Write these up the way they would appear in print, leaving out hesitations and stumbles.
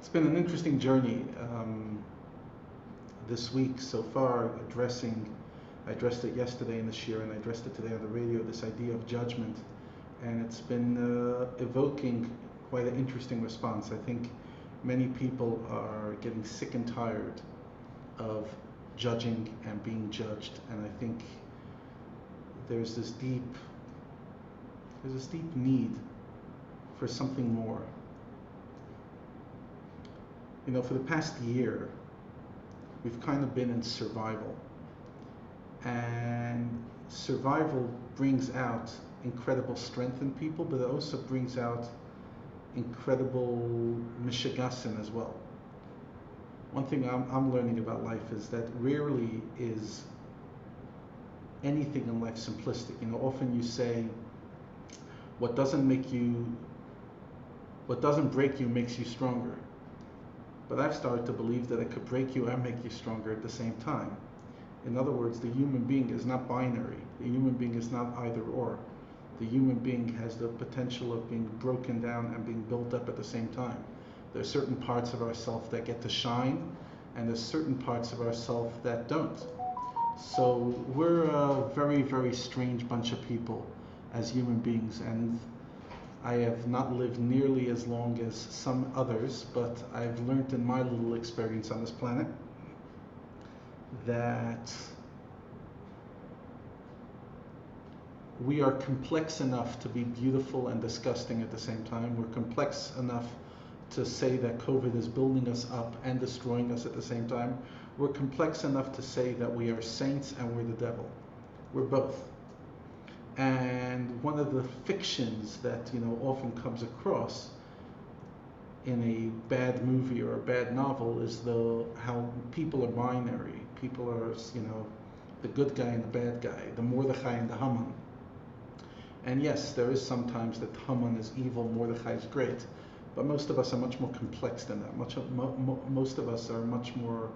It's been an interesting journey this week so far, I addressed it yesterday in the shir and I addressed it today on the radio, this idea of judgment. And it's been evoking quite an interesting response. I think many people are getting sick and tired of judging and being judged. And I think there's this deep need for something more. You know, for the past year, we've kind of been in survival. And survival brings out incredible strength in people, but it also brings out incredible mishigasin as well. One thing I'm learning about life is that rarely is anything in life simplistic. You know, often you say, what doesn't break you makes you stronger. But I've started to believe that it could break you and make you stronger at the same time. In other words, the human being is not binary. The human being is not either or. The human being has the potential of being broken down and being built up at the same time. There are certain parts of ourselves that get to shine, and there's certain parts of ourselves that don't. So we're a very, very strange bunch of people as human beings, and I have not lived nearly as long as some others, but I've learned in my little experience on this planet that we are complex enough to be beautiful and disgusting at the same time. We're complex enough to say that COVID is building us up and destroying us at the same time. We're complex enough to say that we are saints and we're the devil. We're both. And one of the fictions that, you know, often comes across in a bad movie or a bad novel is how people are binary. People are, you know, the good guy and the bad guy, the Mordechai and the Haman. And yes, there is sometimes that Haman is evil, Mordechai is great, but most of us are much more complex than that. Most of us are much more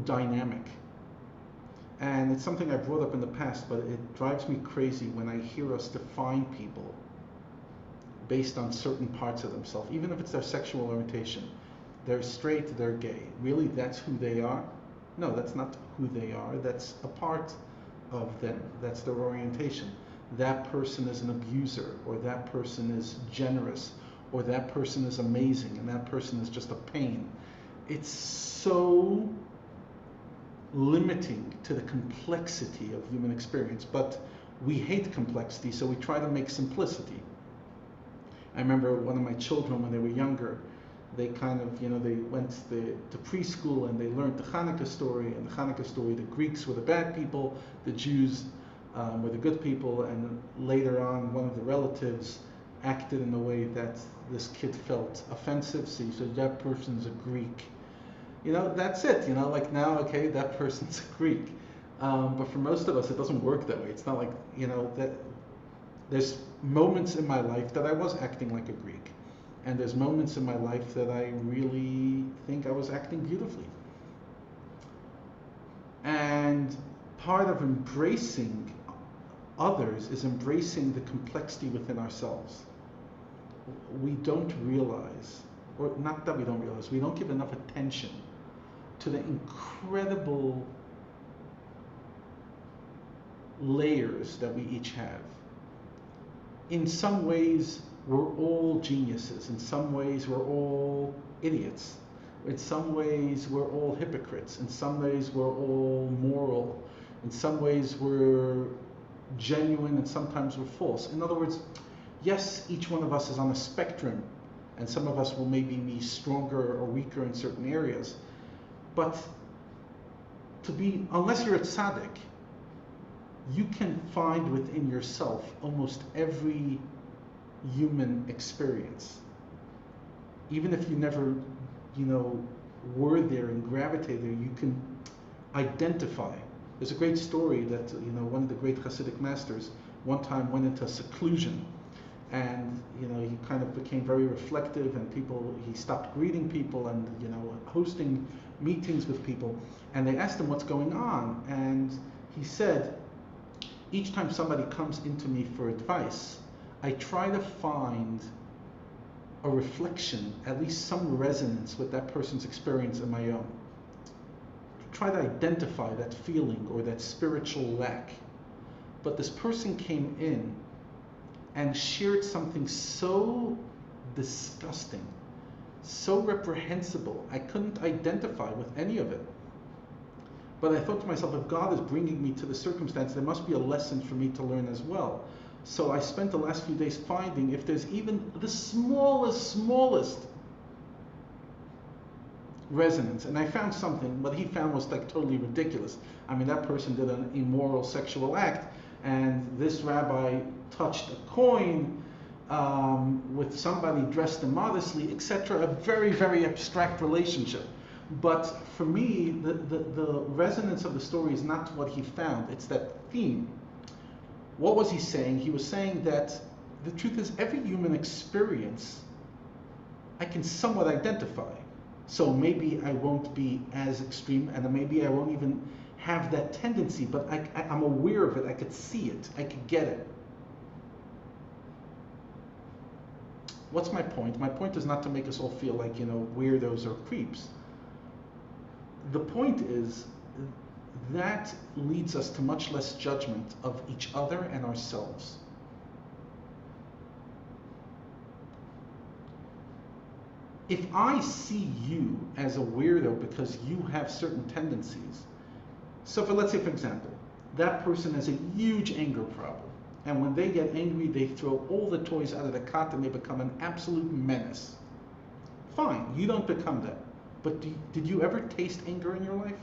dynamic. And it's something I brought up in the past, but it drives me crazy when I hear us define people based on certain parts of themselves, even if it's their sexual orientation. They're straight, they're gay. Really, that's who they are? No, that's not who they are. That's a part of them. That's their orientation. That person is an abuser, or that person is generous, or that person is amazing, and that person is just a pain. It's so limiting to the complexity of human experience, but we hate complexity, so we try to make simplicity. I remember one of my children, when they were younger, they kind of, you know, they went to preschool and they learned the Hanukkah story. And the Hanukkah story, the Greeks were the bad people, the Jews were the good people, and later on one of the relatives acted in a way that this kid felt offensive, so he said, that person's a Greek. You know, that's it, you know, like now, okay, that person's a Greek. But for most of us, it doesn't work that way. It's not like, you know, that there's moments in my life that I was acting like a Greek. And there's moments in my life that I really think I was acting beautifully. And part of embracing others is embracing the complexity within ourselves. We don't realize, or not that we don't realize, we don't give enough attention to the incredible layers that we each have. In some ways, we're all geniuses. In some ways, we're all idiots. In some ways, we're all hypocrites. In some ways, we're all moral. In some ways, we're genuine, and sometimes we're false. In other words, yes, each one of us is on a spectrum, and some of us will maybe be stronger or weaker in certain areas. But unless you're a tzaddik, you can find within yourself almost every human experience. Even if you never, you know, were there and gravitated there, you can identify. There's a great story that, you know, one of the great Hasidic masters one time went into seclusion, and, you know, he kind of became very reflective, and he stopped greeting people and, you know, hosting meetings with people, and they asked him what's going on, and he said, each time somebody comes into me for advice, I try to find a reflection, at least some resonance with that person's experience and my own. Try to identify that feeling or that spiritual lack. But this person came in and shared something so disgusting, so reprehensible, I couldn't identify with any of it. But I thought to myself, if God is bringing me to the circumstance, there must be a lesson for me to learn as well. So I spent the last few days finding if there's even the smallest resonance. And I found something. What he found was like totally ridiculous. I mean, that person did an immoral sexual act, and this rabbi touched a coin with somebody dressed immodestly, etc. A very, very abstract relationship. But for me, the resonance of the story is not what he found, it's that theme. What was he saying? He was saying that the truth is every human experience I can somewhat identify. So maybe I won't be as extreme, and maybe I won't even have that tendency, but I'm aware of it, I could see it, I could get it. What's my point? My point is not to make us all feel like, weirdos or creeps. The point is that leads us to much less judgment of each other and ourselves. If I see you as a weirdo because you have certain tendencies, so let's say, for example, that person has a huge anger problem, and when they get angry, they throw all the toys out of the cot and they become an absolute menace. Fine, you don't become that. But did you ever taste anger in your life?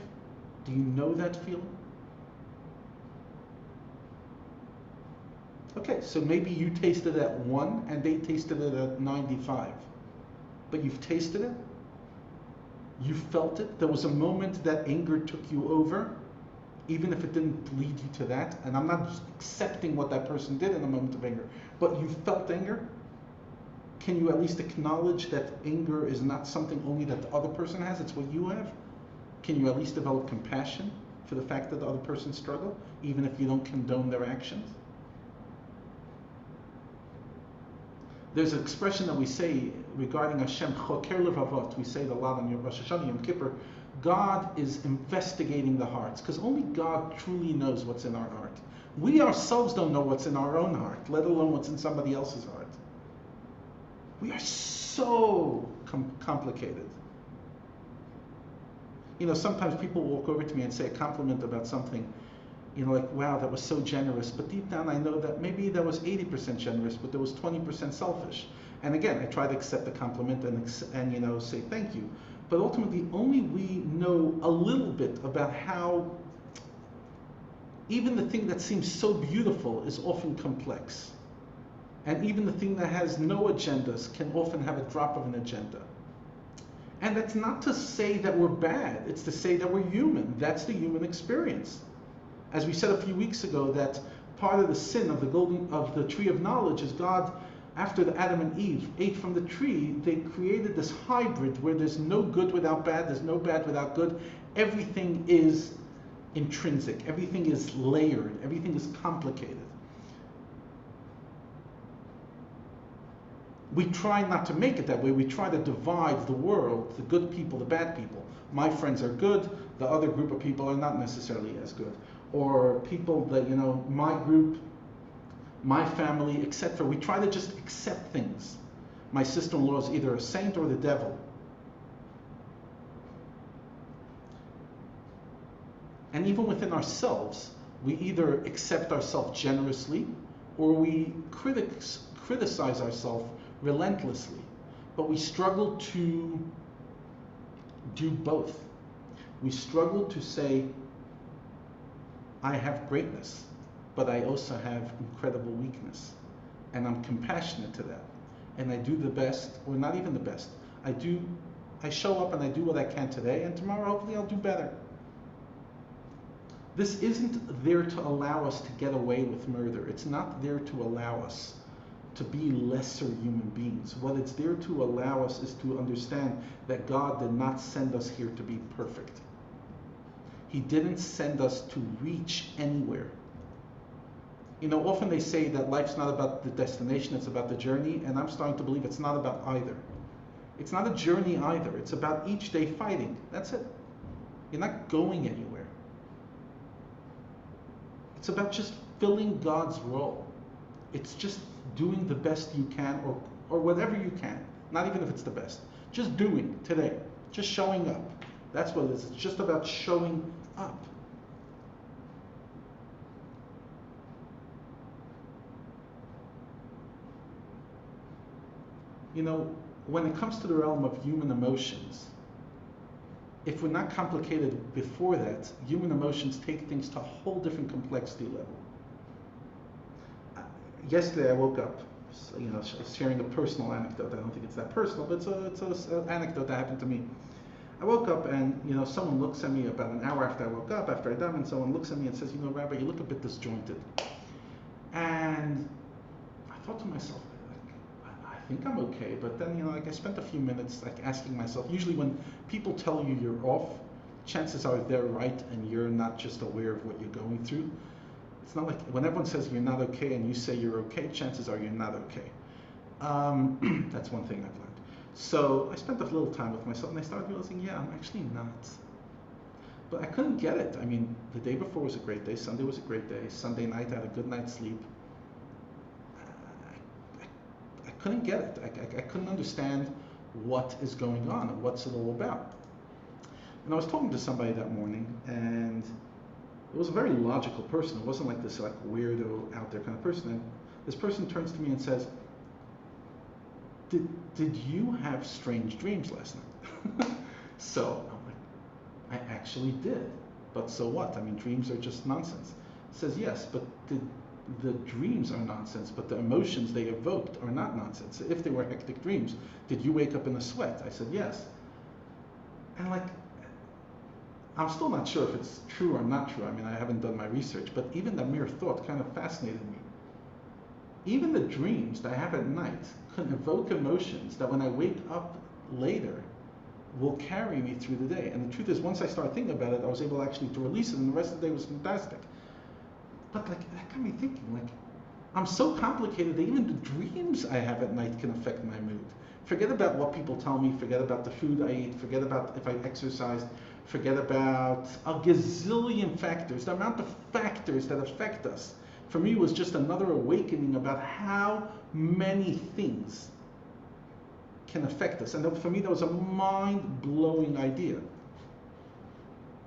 Do you know that feeling? Okay, so maybe you tasted it at 1 and they tasted it at 95. But you've tasted it? You felt it? There was a moment that anger took you over, even if it didn't lead you to that. And I'm not accepting what that person did in a moment of anger, but you felt anger? Can you at least acknowledge that anger is not something only that the other person has, it's what you have? Can you at least develop compassion for the fact that the other person struggled, even if you don't condone their actions? There's an expression that we say regarding Hashem, choker levavot. We say it a lot on Rosh Hashanah, Yom Kippur. God is investigating the hearts, because only God truly knows what's in our heart. We ourselves don't know what's in our own heart, let alone what's in somebody else's heart. We are so complicated. Sometimes people walk over to me and say a compliment about something, like, wow, that was so generous. But deep down, I know that maybe that was 80% generous, but there was 20% selfish. And again, I try to accept the compliment and say thank you. But ultimately, only we know a little bit about how even the thing that seems so beautiful is often complex. And even the thing that has no agendas can often have a drop of an agenda. And that's not to say that we're bad, it's to say that we're human. That's the human experience. As we said a few weeks ago, that part of the sin of the tree of knowledge is God, after the Adam and Eve ate from the tree, they created this hybrid where there's no good without bad, there's no bad without good. Everything is intrinsic, everything is layered, everything is complicated. We try not to make it that way. We try to divide the world, the good people, the bad people. My friends are good, the other group of people are not necessarily as good. Or people that, my group, my family, etc. We try to just accept things. My sister-in-law is either a saint or the devil. And even within ourselves, we either accept ourselves generously or we criticize ourselves relentlessly. But we struggle to do both. We struggle to say, I have greatness, but I also have incredible weakness. And I'm compassionate to that. And I do the best, or not even the best. I show up and I do what I can today, and tomorrow hopefully I'll do better. This isn't there to allow us to get away with murder. It's not there to allow us to be lesser human beings. What it's there to allow us is to understand that God did not send us here to be perfect. He didn't send us to reach anywhere. You know, often they say that life's not about the destination, it's about the journey, and I'm starting to believe it's not about either. It's not a journey either. It's about each day fighting. That's it. You're not going anywhere. It's about just filling God's role. It's just doing the best you can, or whatever you can. Not even if it's the best. Just doing today. Just showing up. That's what it is. It's just about showing up. You know, when it comes to the realm of human emotions, if we're not complicated before that, human emotions take things to a whole different complexity level. Yesterday I woke up, you know, sharing a personal anecdote. I don't think it's that personal, but it's an anecdote that happened to me. I woke up and, you know, someone looks at me about an hour after I woke up, after I davened, someone looks at me and says, you know, Rabbi, you look a bit disjointed. And I thought to myself, I think I'm okay, but then, you know, like I spent a few minutes like asking myself, usually when people tell you you're off, chances are they're right and you're not just aware of what you're going through. It's not like when everyone says you're not okay and you say you're okay, chances are you're not okay. That's one thing I've learned. So I spent a little time with myself and I started realizing, yeah, I'm actually not. But I couldn't get it. I mean, the day before was a great day, Sunday was a great day, Sunday night I had a good night's sleep. I couldn't get it. I couldn't understand what is going on and what's it all about. And I was talking to somebody that morning, and it was a very logical person. It wasn't like this like weirdo out there kind of person. And this person turns to me and says, Did you have strange dreams last night? So I'm like, I actually did. But so what? I mean, dreams are just nonsense. He says, yes, but the dreams are nonsense, but the emotions they evoked are not nonsense. If they were hectic dreams, did you wake up in a sweat? I said, yes. And like, I'm still not sure if it's true or not true. I mean, I haven't done my research, but even the mere thought kind of fascinated me. Even the dreams that I have at night can evoke emotions that when I wake up later will carry me through the day. And the truth is, once I started thinking about it, I was able actually to release it, and the rest of the day was fantastic. But like, that got me thinking, like, I'm so complicated that even the dreams I have at night can affect my mood. Forget about what people tell me, forget about the food I eat, forget about if I exercise, forget about a gazillion factors. The amount of factors that affect us, for me, was just another awakening about how many things can affect us. And for me, that was a mind-blowing idea.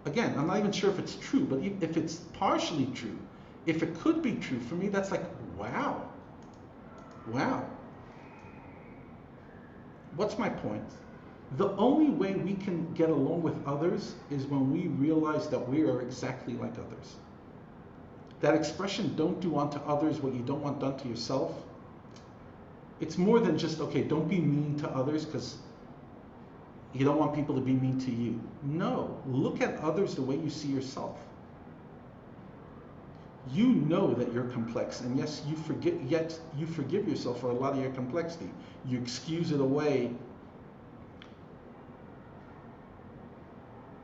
Again, I'm not even sure if it's true, but if it's partially true, if it could be true, for me, that's like, wow. Wow. What's my point? The only way we can get along with others is when we realize that we are exactly like others. That expression, don't do unto others what you don't want done to yourself, it's more than just, okay, don't be mean to others because you don't want people to be mean to you. No, look at others the way you see yourself. You know that you're complex, and yes, yet you forgive yourself for a lot of your complexity. You excuse it away.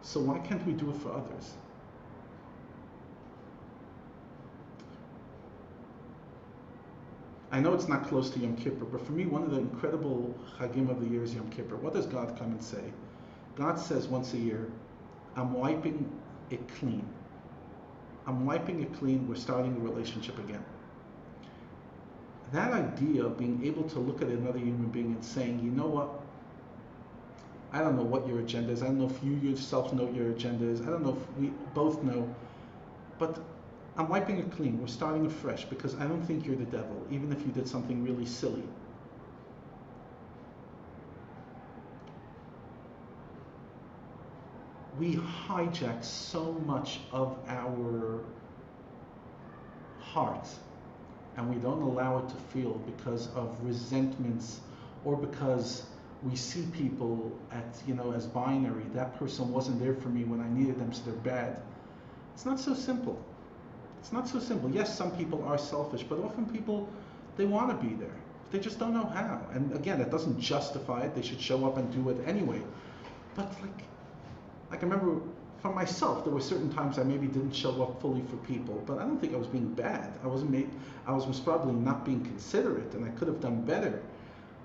So why can't we do it for others? I know it's not close to Yom Kippur, but for me, one of the incredible Chagim of the year is Yom Kippur. What does God come and say? God says once a year, I'm wiping it clean. I'm wiping it clean. We're starting a relationship again. That idea of being able to look at another human being and saying, you know what? I don't know what your agenda is. I don't know if you yourself know what your agenda is. I don't know if we both know. But I'm wiping it clean. We're starting afresh because I don't think you're the devil, even if you did something really silly. We hijack so much of our heart, and we don't allow it to feel because of resentments or because we see people as binary. That person wasn't there for me when I needed them, so they're bad. It's not so simple. It's not so simple. Yes, some people are selfish, but often people, they want to be there. They just don't know how. And again, that doesn't justify it. They should show up and do it anyway. But like I remember for myself, there were certain times I maybe didn't show up fully for people, but I don't think I was being bad. I was most probably not being considerate, and I could have done better.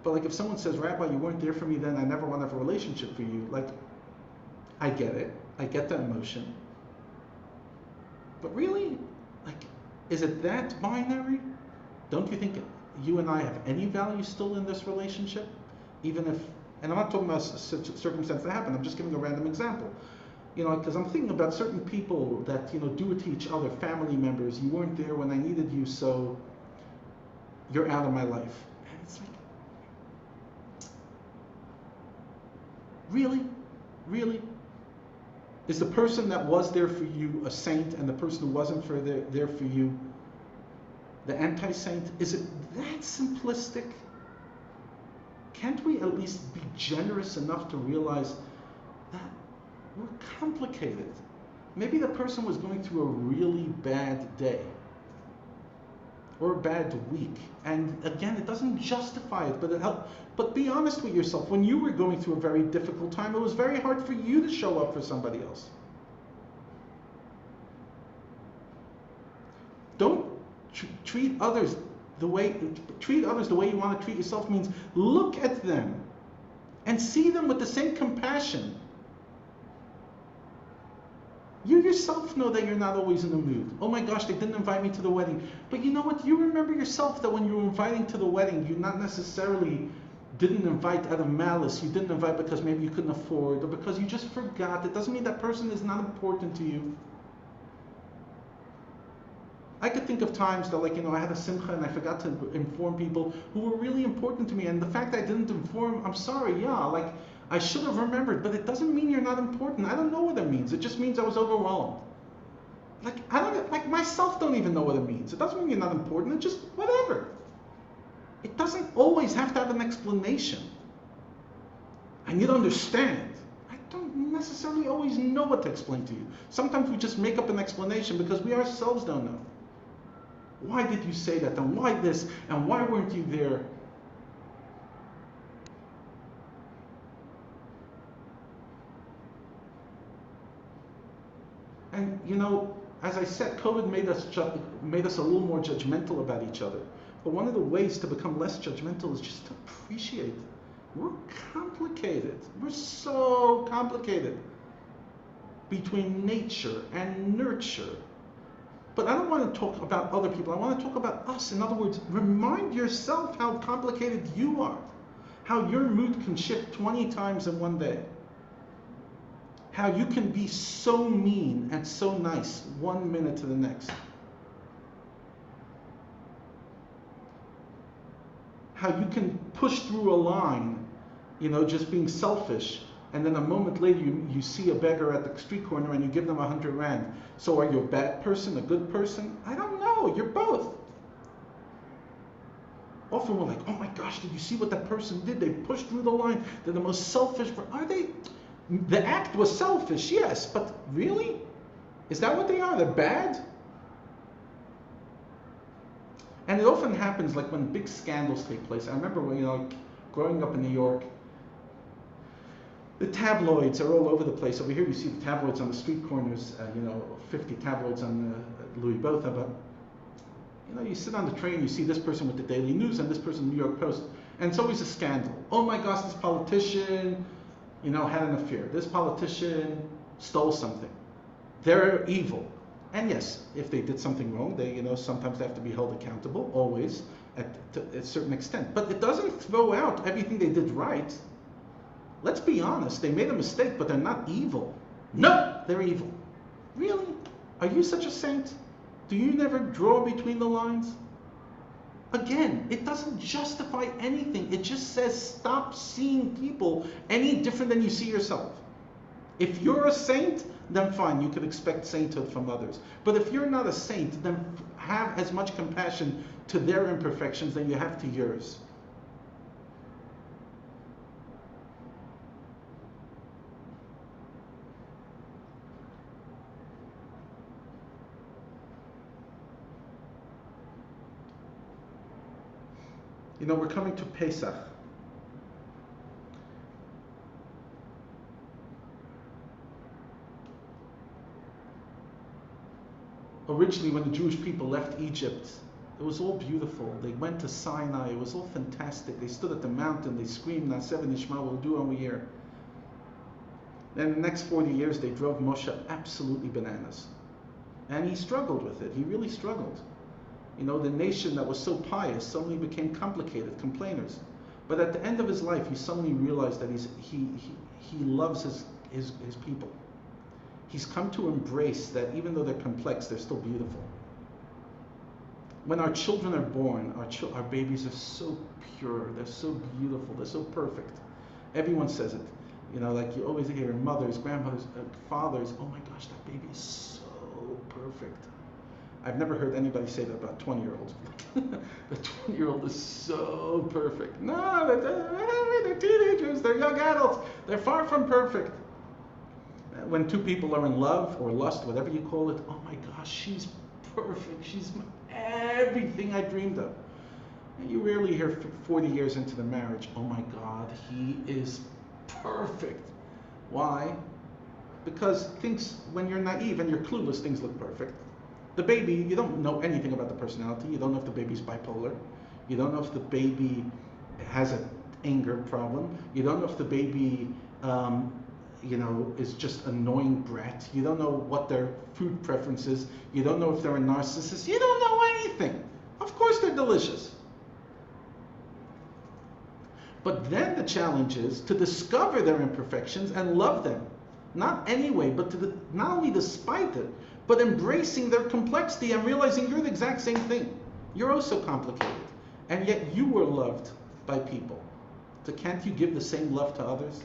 But like if someone says, Rabbi, you weren't there for me then, I never want to have a relationship for you, like, I get it. I get that emotion. But really, like, is it that binary? Don't you think you and I have any value still in this relationship? Even if, and I'm not talking about circumstances that happen, I'm just giving a random example. You know, because I'm thinking about certain people that, you know, do it to each other, family members. You weren't there when I needed you, so you're out of my life. And it's like, really? Really? Is the person that was there for you a saint, and the person who wasn't there for you the anti-saint? Is it that simplistic? Can't we at least be generous enough to realize that we're complicated? Maybe the person was going through a really bad day or a bad week, and again, it doesn't justify it, but it helps. But be honest with yourself. When you were going through a very difficult time, it was very hard for you to show up for somebody else. Don't treat others the way you want to treat yourself. Means look at them and see them with the same compassion. You yourself know that you're not always in the mood. Oh my gosh, they didn't invite me to the wedding. But you know what? You remember yourself that when you were inviting to the wedding, you not necessarily didn't invite out of malice. You didn't invite because maybe you couldn't afford, or because you just forgot. It doesn't mean that person is not important to you. I could think of times that, like, you know, I had a simcha and I forgot to inform people who were really important to me. And the fact that I didn't inform, I'm sorry, yeah, like, I should have remembered, but it doesn't mean you're not important. I don't know what it means. It just means I was overwhelmed. Like, like myself don't even know what it means. It doesn't mean you're not important. It's just whatever. It doesn't always have to have an explanation. I need to understand. I don't necessarily always know what to explain to you. Sometimes we just make up an explanation because we ourselves don't know. Why did you say that? And why this? And why weren't you there? And you know, as I said, COVID made us a little more judgmental about each other. But one of the ways to become less judgmental is just to appreciate. We're complicated. We're so complicated. Between nature and nurture. But I don't want to talk about other people. I want to talk about us. In other words, remind yourself how complicated you are. How your mood can shift 20 times in one day. How you can be so mean and so nice 1 minute to the next. How you can push through a line, you know, just being selfish, and then a moment later you see a beggar at the street corner and you give them 100 rand. So are you a bad person, a good person? I don't know. You're both. Often we're like, oh my gosh, did you see what that person did? They pushed through the line. They're the most selfish. Are they? The act was selfish, yes, but really? Is that what they are? They're bad? And it often happens like when big scandals take place. I remember when, you know, growing up in New York, the tabloids are all over the place. Over here you see the tabloids on the street corners, 50 tabloids on Louis Botha, but you know, you sit on the train, you see this person with the Daily News and this person New York Post, and it's always a scandal. Oh my gosh, this politician, you know, had an affair. This politician stole something. They're evil. And yes, if they did something wrong, they, you know, sometimes they have to be held accountable, always, to a certain extent. But it doesn't throw out everything they did right. Let's be honest, they made a mistake, but they're not evil. No, they're evil. Really? Are you such a saint? Do you never draw between the lines? Again, it doesn't justify anything. It just says stop seeing people any different than you see yourself. If you're a saint, then fine, you could expect sainthood from others. But if you're not a saint, then have as much compassion to their imperfections than you have to yours. You know, we're coming to Pesach. Originally, when the Jewish people left Egypt, it was all beautiful. They went to Sinai. It was all fantastic. They stood at the mountain. They screamed, Naseh Nishma, we'll do and we hear. Then the next 40 years, they drove Moshe absolutely bananas. And he struggled with it. He really struggled. You know, the nation that was so pious suddenly became complicated, complainers. But at the end of his life, he suddenly realized that he loves his people. He's come to embrace that even though they're complex, they're still beautiful. When our children are born, our babies are so pure, they're so beautiful, they're so perfect. Everyone says it. You know, like you always hear mothers, grandmothers, fathers, oh my gosh, that baby is so perfect. I've never heard anybody say that about 20-year-olds. The 20-year-old is so perfect. No, they're teenagers, they're young adults, they're far from perfect. When two people are in love or lust, whatever you call it, oh my gosh, she's perfect. She's everything I dreamed of. And you rarely hear 40 years into the marriage, oh my God, he is perfect. Why? Because things, when you're naive and you're clueless, things look perfect. The baby, you don't know anything about the personality. You don't know if the baby's bipolar. You don't know if the baby has an anger problem. You don't know if the baby is just annoying brat. You don't know what their food preference is. You don't know if they're a narcissist. You don't know anything. Of course they're delicious. But then the challenge is to discover their imperfections and love them. Not anyway, but not only despite it, but embracing their complexity and realizing you're the exact same thing. You're also complicated. And yet you were loved by people. So can't you give the same love to others?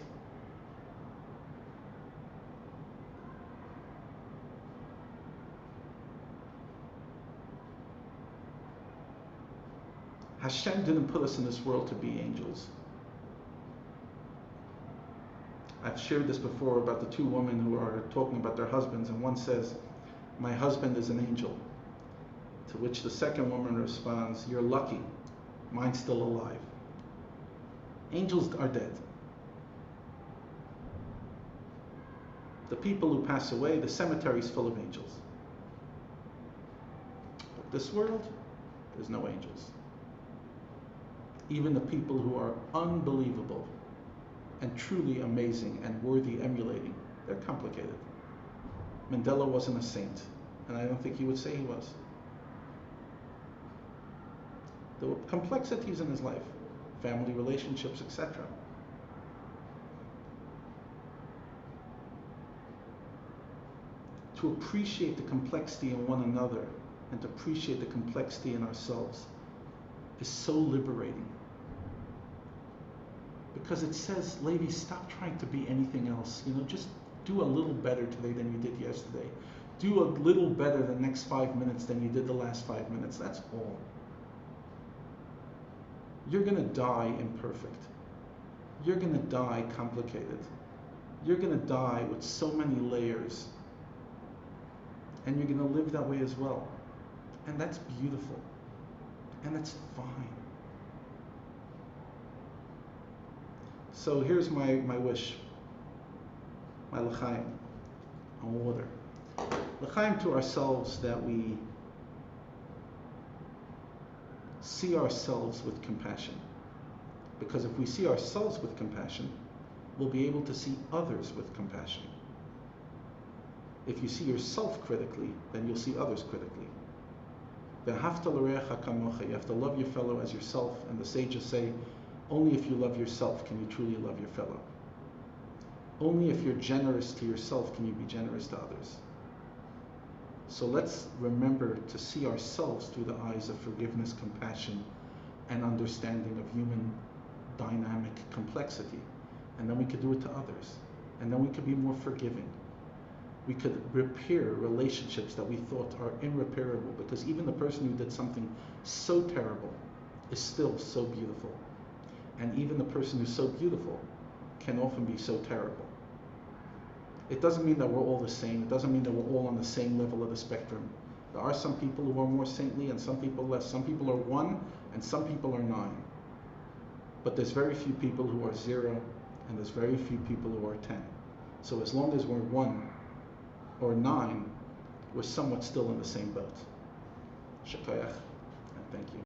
Hashem didn't put us in this world to be angels. I've shared this before about the two women who are talking about their husbands, and one says, my husband is an angel. To which the second woman responds, you're lucky, mine's still alive. Angels are dead. The people who pass away, the cemetery's full of angels. But this world, there's no angels. Even the people who are unbelievable and truly amazing and worthy emulating, they're complicated. Mandela wasn't a saint, and I don't think he would say he was. There were complexities in his life, family relationships, etc. To appreciate the complexity in one another and to appreciate the complexity in ourselves is so liberating. Because it says, ladies, stop trying to be anything else. Just do a little better today than you did yesterday. Do a little better the next 5 minutes than you did the last 5 minutes. That's all. You're going to die imperfect. You're going to die complicated. You're going to die with so many layers. And you're going to live that way as well. And that's beautiful. And that's fine. So here's my wish, my l'chaim, on water. L'chaim to ourselves, that we see ourselves with compassion. Because if we see ourselves with compassion, we'll be able to see others with compassion. If you see yourself critically, then you'll see others critically. V'ahavta l'reacha kamocha, you have to love your fellow as yourself, and the sages say, only if you love yourself can you truly love your fellow. Only if you're generous to yourself can you be generous to others. So let's remember to see ourselves through the eyes of forgiveness, compassion, and understanding of human dynamic complexity. And then we could do it to others. And then we could be more forgiving. We could repair relationships that we thought are irreparable, because even the person who did something so terrible is still so beautiful. And even the person who's so beautiful can often be so terrible. It doesn't mean that we're all the same. It doesn't mean that we're all on the same level of the spectrum. There are some people who are more saintly and some people less. Some people are 1 and some people are 9. But there's very few people who are 0 and there's very few people who are 10. So as long as we're 1 or 9, we're somewhat still in the same boat. Shekayach, and thank you.